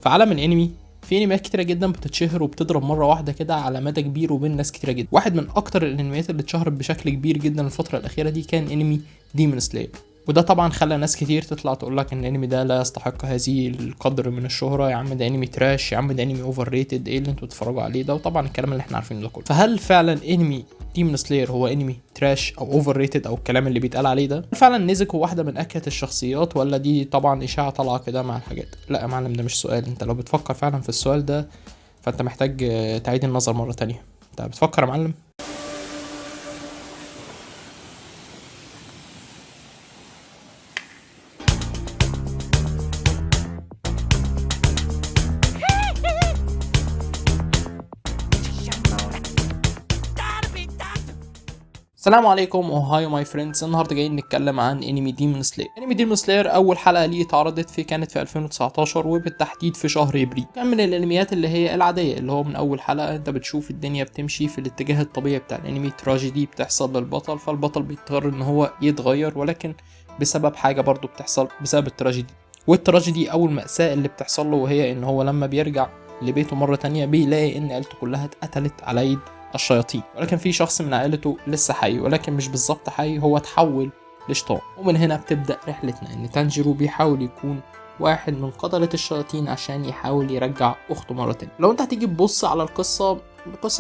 في عالم الانمي في انميات كتيره جدا بتتشهر وبتضرب مره واحده كده على مدى كبير وبين ناس كتيره جدا. واحد من اكتر الانميات اللي اتشهرت بشكل كبير جدا الفتره الاخيره دي كان انمي ديمون سلاير، وده طبعا خلى ناس كتير تطلع تقول لك ان الانمي ده لا يستحق هذه القدر من الشهره، يا عم ده انمي تراش، يا عم ده انمي اوفر ريتد، ايه اللي انتوا بتتفرجوا عليه ده، وطبعا الكلام اللي احنا عارفينه ده كله. فهل فعلا انمي ديمون سلاير هو انمي تراش او اوفر ريتد او الكلام اللي بيتقال عليه ده؟ فعلا نيزك هو واحده من اكهت الشخصيات، ولا دي طبعا اشاعه طالعه كده مع الحاجات؟ لا يا معلم، ده مش سؤال. انت لو بتفكر فعلا في السؤال ده فانت محتاج تعيد النظر مره تانية. انت بتفكر يا معلم؟ السلام عليكم وهاي ماي فريندز. النهارده جايين نتكلم عن انمي ديمون سلاير. انمي ديمون سلاير اول حلقه ليه اتعرضت كانت في 2019 وبالتحديد في شهر ابريل. كان من الانميات اللي هي العاديه، اللي هو من اول حلقه انت بتشوف الدنيا بتمشي في الاتجاه الطبيعي بتاع الانمي. تراجيدي بتحصل للبطل، فالبطل بيضطر ان هو يتغير، ولكن بسبب حاجه برضو بتحصل بسبب التراجيدي. والتراجيدي او المأساة اللي بتحصل له وهي ان هو لما بيرجع لبيته مره تانية بيلاقي ان عيلته كلها اتقتلت على يد الشياطين، ولكن في شخص من عائلته لسه حي، ولكن مش بالظبط حي، هو اتحول لشيطان. ومن هنا بتبدأ رحلتنا ان تانجيرو بيحاول يكون واحد من قتلة الشياطين عشان يحاول يرجع اخته مرة تانية. لو انت هتيجي تبص على القصة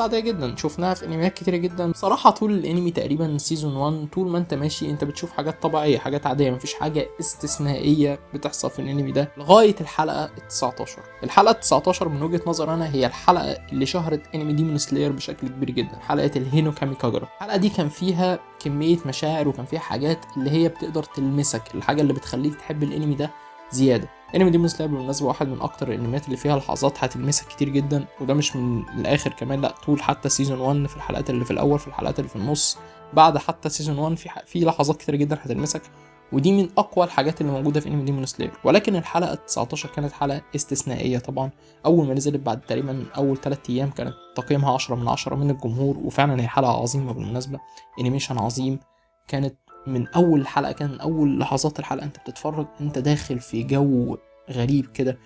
عادية جدا، شفناها في انميات كتيرة جدا صراحة. طول الانمي تقريبا سيزون 1 طول ما انت ماشي انت بتشوف حاجات طبيعية، حاجات عادية، مفيش حاجة استثنائية بتحصل في الانمي ده لغاية الحلقة 19. الحلقة 19 من وجهة نظر انا هي الحلقة اللي شهرت انمي ديمون سلاير بشكل كبير جدا، حلقة الهينو كاميكاجرا. الحلقة دي كان فيها كمية مشاعر وكان فيها حاجات اللي هي بتقدر تلمسك، الحاجة اللي بتخليك تحب الانمي ده زيادة. انمي ديمون سلاير بالمناسبه واحد من اكتر الانميات اللي فيها لحظات هتلمسك كتير جدا، وده مش من الاخر كمان، لا طول حتى سيزون 1 في الحلقات اللي في الاول، في الحلقات اللي في النص، بعد حتى سيزون 1 في لحظات كتير جدا هتلمسك، ودي من اقوى الحاجات اللي موجوده في انمي ديمون سلاير. ولكن الحلقه 19 كانت حلقه استثنائيه طبعا. اول ما نزلت بعد تقريبا اول 3 ايام كانت تقييمها 10 من 10 من الجمهور، وفعلا هي حلقه عظيمه بالمناسبه، انيميشن عظيم. كانت من اول حلقه، كان من اول لحظات الحلقه انت بتتفرج انت داخل في جو غريب كده.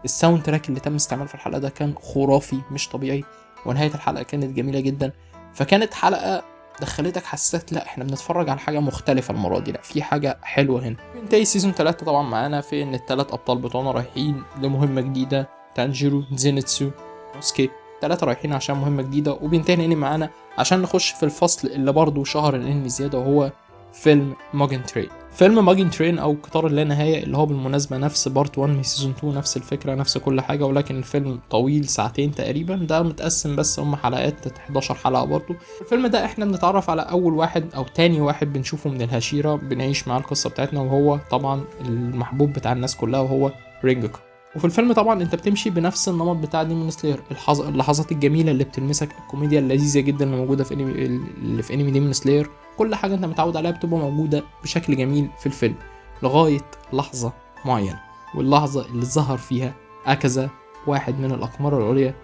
الساوند تراك اللي تم استعماله في الحلقه ده كان خرافي مش طبيعي، ونهايه الحلقه كانت جميله جدا. فكانت حلقه دخلتك، حسيت لا احنا بنتفرج على حاجه مختلفه المره دي، لا في حاجه حلوه هنا. بينتهي سيزون 3 طبعا معانا في ان الثلاث ابطال بتوعنا رايحين لمهمه جديده، تانجيرو، زينتسو، نوسكي، 3 رايحين عشان مهمه جديده. وبينتهي الانمي معانا عشان نخش في الفصل اللي برضه شهر الانمي زياده، وهو فيلم ماجن ترين. فيلم ماجن ترين او قطار اللانهايه، اللي هو بالمناسبه نفس بارت 1 من سيزون 2، نفس الفكره نفس كل حاجه، ولكن الفيلم طويل ساعتين تقريبا، ده متقسم بس هم حلقات 11 حلقه برضه. الفيلم ده احنا بنتعرف على اول واحد او تاني واحد بنشوفه من الهشيره، بنعيش معاه القصه بتاعتنا، وهو طبعا المحبوب بتاع الناس كلها وهو رينجوكو. وفي الفيلم طبعا انت بتمشي بنفس النمط بتاع ديمون سلاير، اللحظات الجميله اللي بتلمسك، الكوميديا اللذيذه جدا اللي موجوده في انمي ديمون سلاير، كل حاجه انت متعود عليها بتبقى موجوده بشكل جميل في الفيلم لغايه لحظه معينه، واللحظه اللي ظهر فيها اكازا، واحد من الاقمار العليا.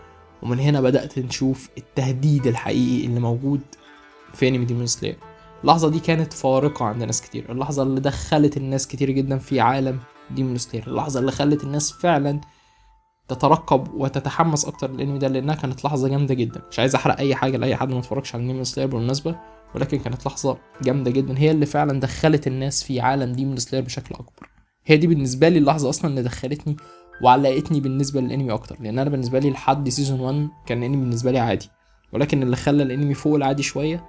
ومن هنا بدات نشوف التهديد الحقيقي اللي موجود في انمي ديمون سلاير. اللحظه دي كانت فارقه عند ناس كتير، اللحظه اللي دخلت الناس كتير جدا في عالم ديمون سلاير، اللحظه اللي خلت الناس فعلا تترقب وتتحمس اكتر للانمي ده، لانها كانت لحظه جامده جدا. مش عايز احرق اي حاجه لاي حد ما اتفرجش على ديمون سلاير بالمناسبه، ولكن كانت لحظه جامده جدا، هي اللي فعلا دخلت الناس في عالم ديمون سلاير بشكل اكبر. هي دي بالنسبه لي اللحظه اصلا اللي دخلتني وعلقتني بالنسبه للانمي اكتر، لان انا بالنسبه لي لحد سيزون 1 كان الانمي بالنسبه لي عادي، ولكن اللي خلى الانمي فوق العادي شويه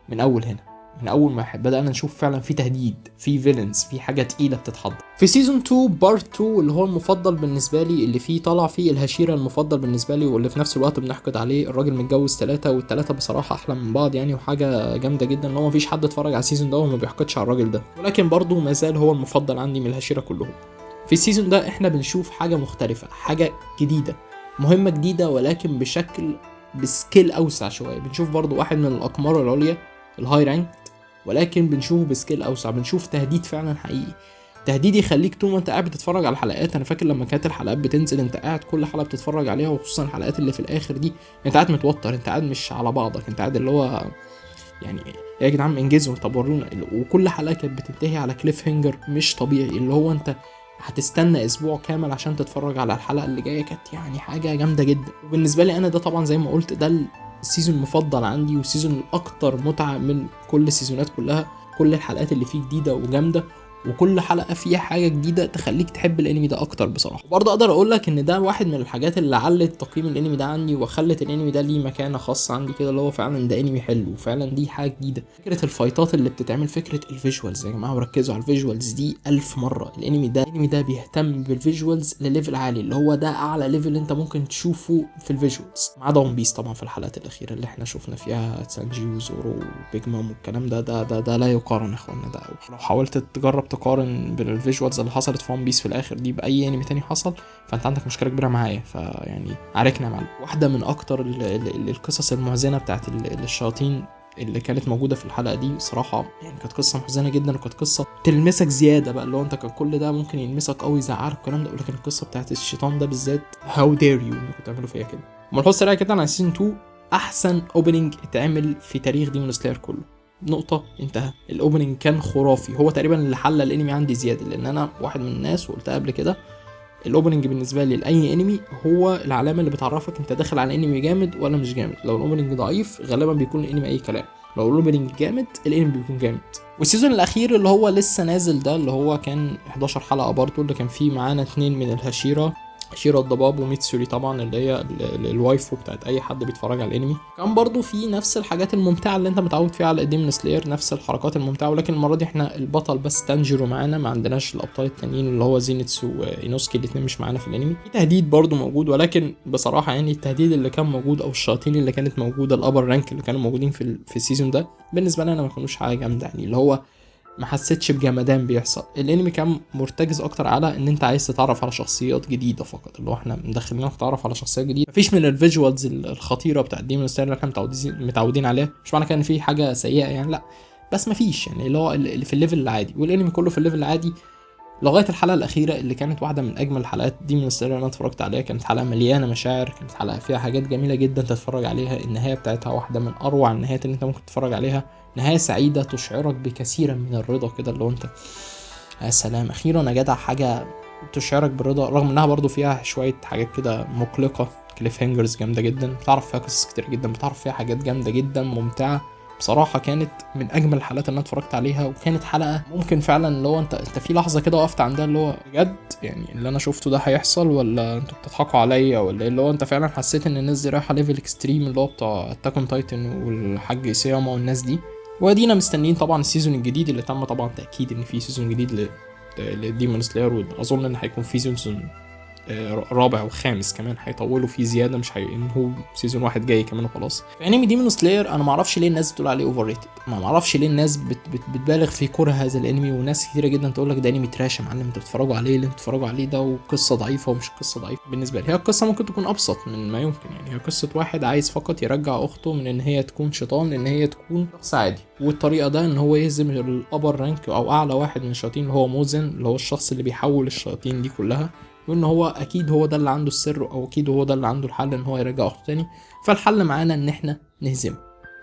من اول هنا، من اول ما بدأنا نشوف فعلا في تهديد، في فيلنز، في حاجه تقيله بتتحضر. في سيزون 2 بارت 2 اللي هو المفضل بالنسبه لي، اللي فيه طلع فيه الهشيره المفضل بالنسبه لي، واللي في نفس الوقت بنحقد عليه، الراجل متجوز 3 والثلاثه بصراحه احلى من بعض يعني، وحاجه جامده جدا ان هو مفيش حد اتفرج على السيزون ده وما بيحقدش على الراجل ده، ولكن برضه ما زال هو المفضل عندي من الهشيره كلهم. في السيزون ده احنا بنشوف حاجه مختلفه، حاجه جديده، مهمه جديده، ولكن بسكيل اوسع شويه. بنشوف برضه واحد من الاقمار العليا، الهاي رانك، ولكن بنشوفه بسكيل اوسع، بنشوف تهديد فعلا حقيقي، تهديد يخليك طول ما انت قاعد بتتفرج على الحلقات. انا فاكر لما كانت الحلقات بتنزل انت قاعد كل حلقه بتتفرج عليها، وخصوصا الحلقات اللي في الاخر دي انت قاعد متوتر، انت قاعد مش على بعضك، انت قاعد اللي هو يعني يا جدعان انجزوا، طب ورونا. وكل حلقه كانت بتنتهي على كليف هنجر مش طبيعي، اللي هو انت هتستنى اسبوع كامل عشان تتفرج على الحلقه اللي جايه. كانت يعني حاجه جامده جدا. وبالنسبه لي انا ده طبعا زي ما قلت ده السيزون المفضل عندي، والسيزون الاكتر متعه من كل السيزونات كلها. كل الحلقات اللي فيه جديده وجامده، وكل حلقه فيها حاجه جديده تخليك تحب الانمي ده اكتر بصراحه. برضه اقدر اقول لك ان ده واحد من الحاجات اللي علت تقييم الانمي ده عندي، وخلت الانمي ده ليه مكانه خاصه عندي كده، اللي هو فعلا ده انمي حلو، وفعلا دي حاجه جديده. فكره الفايتات اللي بتتعمل، فكره الفيجوالز، يا جماعه وركزوا على الفيجوالز دي 1000 مره. الانمي ده بيهتم بالفيجوالز لليفل عالي، اللي هو ده اعلى ليفل انت ممكن تشوفه في الفيجوالز، ما عدا ون بيس طبعا في الحلقات الاخيره اللي احنا شفنا فيها سانجي وزورو وبيج مام والكلام ده لا يقارن يا اخوانا. ده لو حاولت تجرب تقارن الفيجوالز اللي حصلت في ون بيس في الاخر دي باي انمي تاني حصل، فانت عندك مشكله كبيره معايا. فيعني عاركنا يا معلم. واحده من اكتر القصص المحزنه بتاعت الشياطين اللي كانت موجوده في الحلقه دي صراحه، يعني كانت قصه محزنه جدا، وكانت قصه تلمسك زياده بقى، اللي هو انت كان كل ده ممكن يلمسك او يزعلك الكلام ده، ولكن القصه بتاعت الشيطان ده بالذات، هاو دير يو انكم تعملوا فيها كده. وملحوظ سريع كده على سيزون 2، احسن اوبننج اتعمل في تاريخ ديمون سلاير كله. نقطة، انتهى. الاوبننج كان خرافي، هو تقريبا اللي حل الانمي عندي زيادة، لان انا واحد من الناس وقلتها قبل كده، الاوبننج بالنسبة لي لأي انمي هو العلامة اللي بتعرفك انت داخل على انمي جامد ولا مش جامد. لو الاوبننج ضعيف غالبا بيكون الانمي اي كلام، لو الاوبننج جامد الانمي بيكون جامد. والسيزون الاخير اللي هو لسه نازل ده، اللي هو كان 11 حلقة برضه، اللي كان فيه معانا 2 من الهشيرة، شيرا الضباب وميتسوري طبعا، اللي هي الوايفو بتاعت اي حد بيتفرج على الانمي. كان برضو في نفس الحاجات الممتعه اللي انت متعود فيها على ديمون سلاير، نفس الحركات الممتعه، ولكن المره دي احنا البطل بس تانجيرو معانا، ما عندناش الابطال التانيين اللي هو زينتسو واينوسكي، الاثنين مش معانا في الانمي. في تهديد برضو موجود، ولكن بصراحه يعني التهديد اللي كان موجود او الشياطين اللي كانت موجوده، الابر رانك اللي كانوا موجودين في السيزون ده، بالنسبه لي انا ما كانوش حاجه جامده، يعني اللي هو ما حسيتش بجمدان بيحصل. الانمي كان مرتكز اكتر على ان انت عايز تتعرف على شخصيات جديده فقط، اللي هو احنا مدخلينك تتعرف على شخصيات جديده، مفيش من الفيجوالز الخطيره بتاعت ديمون سلاير اللي احنا متعودين عليها. مش معنى كده ان في حاجه سيئه يعني، لا، بس مفيش، يعني اللي هو اللي في الليفل العادي، والانمي كله في الليفل العادي لغايه الحلقه الاخيره اللي كانت واحده من اجمل الحلقات ديمون سلاير اللي انا اتفرجت عليها. كانت حلقه مليانه مشاعر، كانت حلقه فيها حاجات جميله جدا تتفرج عليها. النهايه بتاعتها واحده من اروع النهايات اللي انت ممكن تتفرج عليها، نهايه سعيده تشعرك بكثيرا من الرضا كده، اللي هو انت يا سلام اخيرا يا جدع، حاجه تشعرك بالرضا، رغم انها برضو فيها شويه حاجات كده مقلقه، كليف هانجرز جامده جدا، بتعرف فيها قصص كتير جدا، بتعرف فيها حاجات جامده جدا ممتعه. بصراحه كانت من اجمل الحلقات اللي انا اتفرجت عليها، وكانت حلقه ممكن فعلا اللي هو انت في لحظه كده وقفت عندها، اللي هو بجد يعني اللي انا شفته ده هيحصل ولا انتوا بتضحكوا عليا ولا ايه؟ اللي هو انت فعلا حسيت ان الناس دي رايحه ليفل اكستريم، اللي هو بتاع اتاك اون تايتن والحاج سياما والناس دي. وادينا مستنيين طبعا السيزون الجديد اللي تم طبعا تاكيد ان في سيزون جديد لديمون سلاير، واظن ان هيكون في سيزون رابع وخامس كمان، هيطولوا فيه زياده، مش هو سيزون واحد جاي كمان وخلاص. في انمي ديمون سلاير انا ما اعرفش ليه الناس بتقول عليه اوفر ريتد، ما اعرفش ليه الناس بتبالغ في كره هذا الانمي، وناس كتيره جدا تقول لك ده انمي تراش يا معلم، انتوا بتتفرجوا عليه اللي انتوا بتتفرجوا عليه ده، وقصه ضعيفه ومش قصه ضعيفه. بالنسبه لي هي القصه ممكن تكون ابسط من ما يمكن، يعني هي قصه واحد عايز فقط يرجع اخته من ان هي تكون شيطان لان هي تكون شخص عادي، والطريقه ده ان هو يهزم الابر رانك او اعلى واحد من الشياطين اللي هو موزن، اللي هو الشخص اللي بيحول الشياطين دي كلها، وان هو اكيد هو ده اللي عنده السر، او اكيد هو ده اللي عنده الحل ان هو يرجع اخته تاني. فالحل معانا ان احنا نهزمه،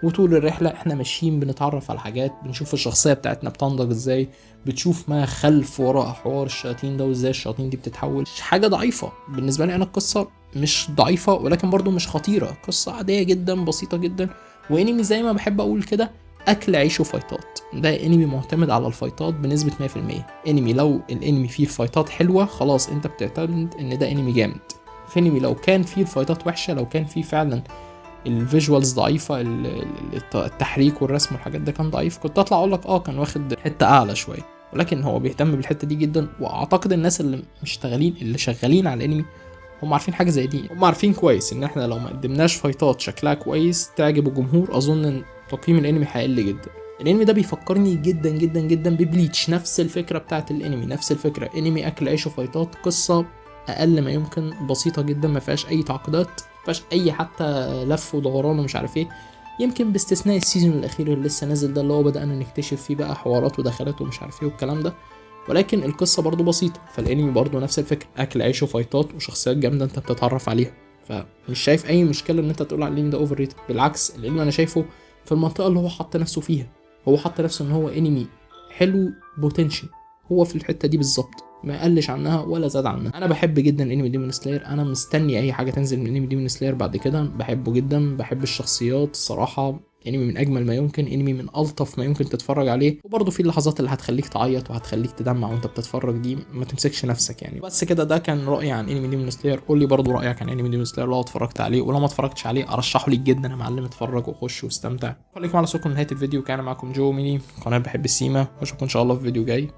وطول الرحله احنا ماشيين بنتعرف على حاجات، بنشوف الشخصيه بتاعتنا بتنضج ازاي، بتشوف ما خلف وراء حوار الشياطين ده، وازاي الشياطين دي بتتحول. مش حاجه ضعيفه بالنسبه لي انا، القصه مش ضعيفه ولكن برضو مش خطيره، قصه عاديه جدا بسيطه جدا، وانمي زي ما بحب اقول كده اكل عيش وفايتات. ده انمي معتمد على الفايتات بنسبه 100%. انمي لو الانمي فيه فايتات حلوه خلاص انت بتعتمد ان ده انمي جامد. في انمي لو كان فيه الفايتات وحشه، لو كان فيه فعلا الفيجوالز ضعيفه، التحريك والرسم والحاجات ده كان ضعيف، كنت اطلع اقول لك كان واخد حته اعلى شويه، ولكن هو بيهتم بالحته دي جدا. واعتقد الناس اللي شغالين على الانمي هم عارفين حاجه زي دي، هم عارفين كويس ان احنا لو ما قدمناش فايتات شكلها كويس تعجب الجمهور، اظن ان تقييم الانمي هيقل جدا. الانمي ده بيفكرني جدا جدا جدا ببليتش، نفس الفكره بتاعت الانمي، نفس الفكره، انمي اكل عيش وفايتات، قصه اقل ما يمكن، بسيطه جدا، ما فيهاش اي تعقيدات، ما فيهاش اي حتى لف ودوران ومش عارف ايه، يمكن باستثناء السيزون الاخير اللي لسه نازل ده، اللي هو بدأنا نكتشف فيه بقى حوارات ودخلات ومش عارف ايه والكلام ده، ولكن القصه برضو بسيطه. فالانمي برضو نفس الفكره، اكل عيش وفايتات وشخصيات جامده انت بتتعرف عليها، فمش شايف اي مشكله ان انت تقول على الانمي ده اوفر ريتد. بالعكس، الانمي انا شايفه في المنطقه اللي هو حط نفسه فيها، هو حط نفسه ان هو انمي حلو بوتنشن، هو في الحته دي بالظبط، ما قلش عنها ولا زاد عنها. انا بحب جدا انمي ديمون سلاير، انا مستني اي حاجه تنزل من انمي ديمون سلاير بعد كده. بحبه جدا، بحب الشخصيات الصراحه. انمي من اجمل ما يمكن، انمي من الطف ما يمكن تتفرج عليه. وبرضه في اللحظات اللي هتخليك تعيط وهتخليك تدمع وانت بتتفرج دي ما تمسكش نفسك يعني. بس كده، ده كان رايي عن انمي ديمون سلاير. قول لي برضه رايك عن انمي ديمون سلاير لو اتفرجت عليه، ولو ما اتفرجتش عليه ارشحه ليك جدا يا معلم. اتفرج وخش واستمتع. خليكم على سوكم نهايه الفيديو. كان معاكم جو ميني، قناه بحب السيما، واشوفكم ان شاء الله في فيديو جاي.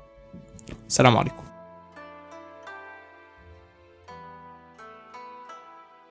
السلام عليكم.